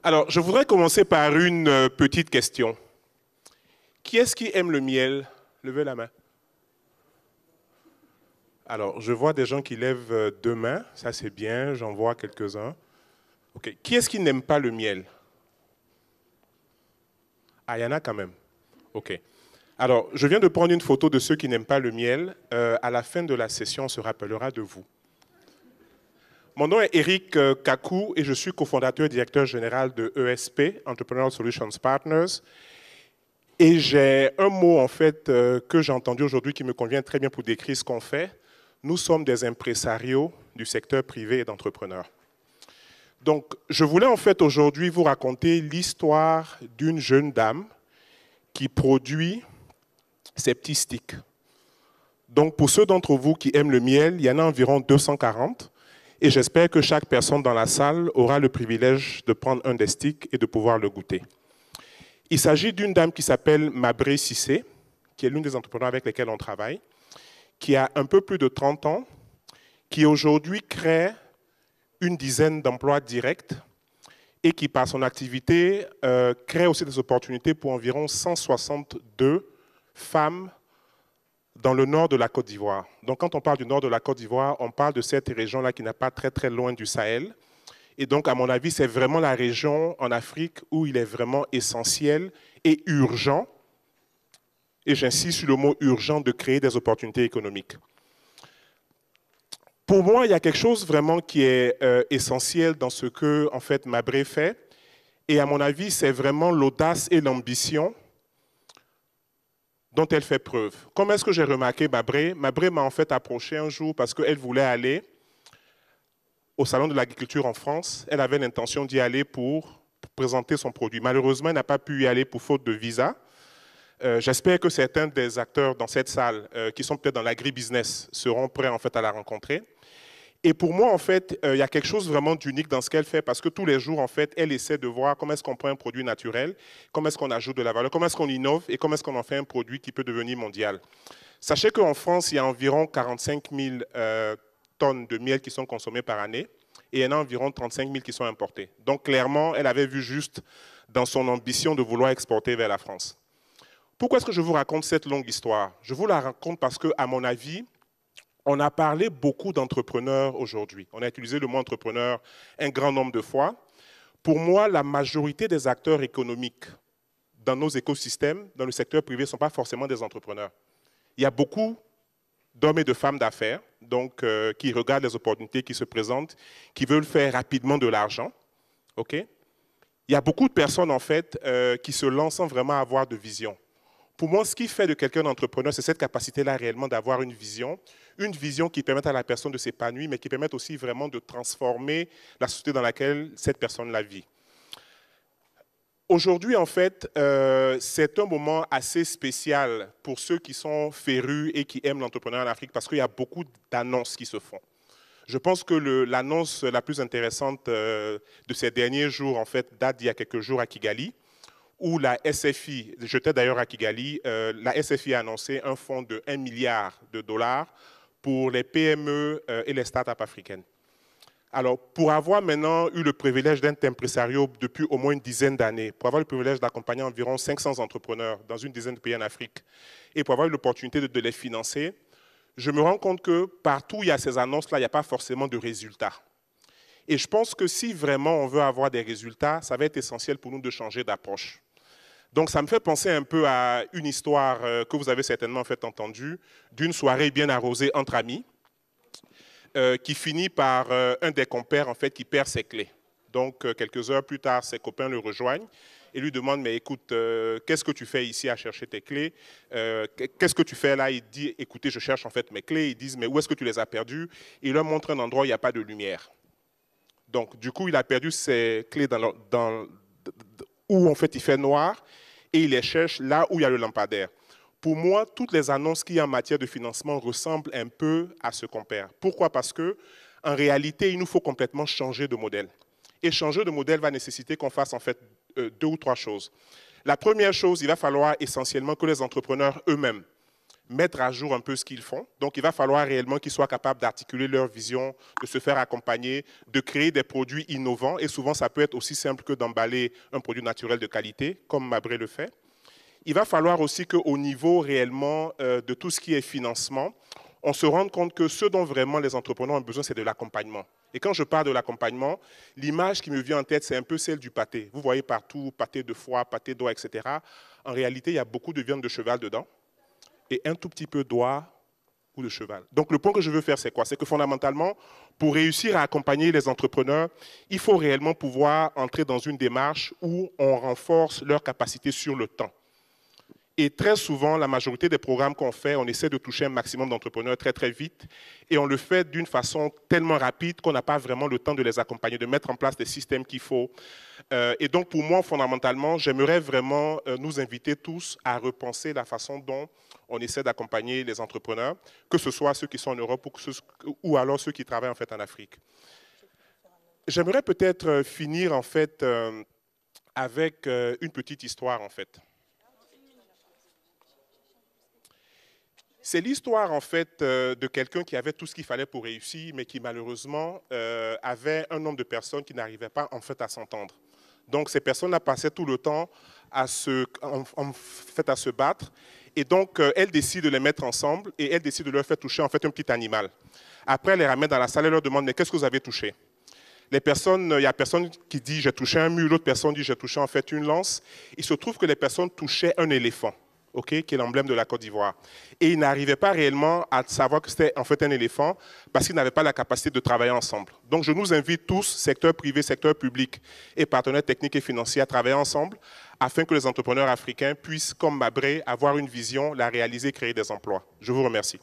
Alors, je voudrais commencer par une petite question. Qui est-ce qui aime le miel? Levez la main. Alors, je vois des gens qui lèvent deux mains. Ça, c'est bien. J'en vois quelques-uns. OK. Qui est-ce qui n'aime pas le miel? Ah, il y en a quand même. OK. Alors, je viens de prendre une photo de ceux qui n'aiment pas le miel. À la fin de la session, on se rappellera de vous. Mon nom est Eric Kakou et je suis cofondateur et directeur général de ESP, Entrepreneurial Solutions Partners. Et j'ai un mot en fait que j'ai entendu aujourd'hui qui me convient très bien pour décrire ce qu'on fait. Nous sommes des impresarios du secteur privé et d'entrepreneurs. Donc, je voulais en fait aujourd'hui vous raconter l'histoire d'une jeune dame qui produit ces petits sticks. Donc, pour ceux d'entre vous qui aiment le miel, il y en a environ 240. Et j'espère que chaque personne dans la salle aura le privilège de prendre un des sticks et de pouvoir le goûter. Il s'agit d'une dame qui s'appelle Mabré Cissé, qui est l'une des entrepreneurs avec lesquelles on travaille, qui a un peu plus de 30 ans, qui aujourd'hui crée une dizaine d'emplois directs et qui, par son activité, crée aussi des opportunités pour environ 162 femmes dans le nord de la Côte d'Ivoire. Donc, quand on parle du nord de la Côte d'Ivoire, on parle de cette région-là qui n'est pas très, très loin du Sahel. Et donc, à mon avis, c'est vraiment la région en Afrique où il est vraiment essentiel et urgent, et j'insiste sur le mot urgent, de créer des opportunités économiques. Pour moi, il y a quelque chose vraiment qui est essentiel dans ce que, en fait, Mabré fait. Et à mon avis, c'est vraiment l'audace et l'ambition dont elle fait preuve. Comment est-ce que j'ai remarqué Mabré? Mabré m'a en fait approché un jour parce qu'elle voulait aller au Salon de l'agriculture en France. Elle avait l'intention d'y aller pour présenter son produit. Malheureusement, elle n'a pas pu y aller pour faute de visa. J'espère que certains des acteurs dans cette salle qui sont peut-être dans l'agribusiness seront prêts en fait à la rencontrer. Et pour moi, en fait, il y a quelque chose vraiment d'unique dans ce qu'elle fait parce que tous les jours, en fait, elle essaie de voir comment est-ce qu'on prend un produit naturel, comment est-ce qu'on ajoute de la valeur, comment est-ce qu'on innove et comment est-ce qu'on en fait un produit qui peut devenir mondial. Sachez qu'en France, il y a environ 45 000 tonnes de miel qui sont consommées par année et il y en a environ 35 000 qui sont importées. Donc, clairement, elle avait vu juste dans son ambition de vouloir exporter vers la France. Pourquoi est-ce que je vous raconte cette longue histoire? Je vous la raconte parce que, à mon avis, on a parlé beaucoup d'entrepreneurs aujourd'hui. On a utilisé le mot entrepreneur un grand nombre de fois. Pour moi, la majorité des acteurs économiques dans nos écosystèmes, dans le secteur privé, ne sont pas forcément des entrepreneurs. Il y a beaucoup d'hommes et de femmes d'affaires donc, qui regardent les opportunités qui se présentent, qui veulent faire rapidement de l'argent. Okay? Il y a beaucoup de personnes, en fait, qui se lancent sans vraiment avoir de vision. Pour moi, ce qui fait de quelqu'un d'entrepreneur, c'est cette capacité-là réellement d'avoir une vision qui permette à la personne de s'épanouir, mais qui permette aussi vraiment de transformer la société dans laquelle cette personne-là vit. Aujourd'hui, en fait, c'est un moment assez spécial pour ceux qui sont férus et qui aiment l'entrepreneuriat en Afrique parce qu'il y a beaucoup d'annonces qui se font. Je pense que l'annonce la plus intéressante de ces derniers jours, en fait, date d'il y a quelques jours à Kigali, où la SFI, j'étais d'ailleurs à Kigali, la SFI a annoncé un fonds de 1 milliard de dollars pour les PME et les startups africaines. Alors, pour avoir maintenant eu le privilège d'être impresario depuis au moins une dizaine d'années, pour avoir le privilège d'accompagner environ 500 entrepreneurs dans une dizaine de pays en Afrique, et pour avoir eu l'opportunité de les financer, je me rends compte que partout où il y a ces annonces-là, il n'y a pas forcément de résultats. Et je pense que si vraiment on veut avoir des résultats, ça va être essentiel pour nous de changer d'approche. Donc, ça me fait penser un peu à une histoire que vous avez certainement en fait entendue, d'une soirée bien arrosée entre amis, qui finit par un des compères en fait, qui perd ses clés. Donc, quelques heures plus tard, ses copains le rejoignent et lui demandent « Mais écoute, qu'est-ce que tu fais ici à chercher tes clés? Qu'est-ce que tu fais là ?» Il dit « Écoutez, je cherche en fait mes clés. » Ils disent « Mais où est-ce que tu les as perdues ?» Il leur montre un endroit où il n'y a pas de lumière. Donc, du coup, il a perdu ses clés où en fait il fait noir et il les cherche là où il y a le lampadaire. Pour moi, toutes les annonces qu'il y a en matière de financement ressemblent un peu à ce qu'on perd. Pourquoi? Parce que en réalité, il nous faut complètement changer de modèle. Et changer de modèle va nécessiter qu'on fasse en fait 2 ou 3 choses. La première chose, il va falloir essentiellement que les entrepreneurs eux-mêmes mettre à jour un peu ce qu'ils font. Donc, il va falloir réellement qu'ils soient capables d'articuler leur vision, de se faire accompagner, de créer des produits innovants. Et souvent, ça peut être aussi simple que d'emballer un produit naturel de qualité, comme Mabré le fait. Il va falloir aussi qu'au niveau réellement de tout ce qui est financement, on se rende compte que ce dont vraiment les entrepreneurs ont besoin, c'est de l'accompagnement. Et quand je parle de l'accompagnement, l'image qui me vient en tête, c'est un peu celle du pâté. Vous voyez partout, pâté de foie, pâté d'oie, etc. En réalité, il y a beaucoup de viande de cheval dedans et un tout petit peu d'oie ou de cheval. Donc le point que je veux faire, c'est quoi? C'est que fondamentalement, pour réussir à accompagner les entrepreneurs, il faut réellement pouvoir entrer dans une démarche où on renforce leur capacité sur le temps. Et très souvent, la majorité des programmes qu'on fait, on essaie de toucher un maximum d'entrepreneurs très très vite et on le fait d'une façon tellement rapide qu'on n'a pas vraiment le temps de les accompagner, de mettre en place des systèmes qu'il faut. Et donc pour moi, fondamentalement, j'aimerais vraiment nous inviter tous à repenser la façon dont on essaie d'accompagner les entrepreneurs, que ce soit ceux qui sont en Europe ou alors ceux qui travaillent en fait en Afrique. J'aimerais peut-être finir en fait avec une petite histoire en fait. C'est l'histoire en fait de quelqu'un qui avait tout ce qu'il fallait pour réussir, mais qui malheureusement avait un nombre de personnes qui n'arrivaient pas en fait à s'entendre. Donc ces personnes-là passaient tout le temps à se battre, et donc elle décide de les mettre ensemble et elle décide de leur faire toucher en fait un petit animal. Après, elle les ramène dans la salle et leur demande mais qu'est-ce que vous avez touché? Les personnes, il y a personne qui dit j'ai touché un mur, l'autre personne dit j'ai touché en fait une lance. Il se trouve que les personnes touchaient un éléphant. Okay, qui est l'emblème de la Côte d'Ivoire. Et ils n'arrivaient pas réellement à savoir que c'était en fait un éléphant parce qu'ils n'avaient pas la capacité de travailler ensemble. Donc je nous invite tous, secteur privé, secteur public et partenaires techniques et financiers, à travailler ensemble afin que les entrepreneurs africains puissent, comme Mabré, avoir une vision, la réaliser, créer des emplois. Je vous remercie.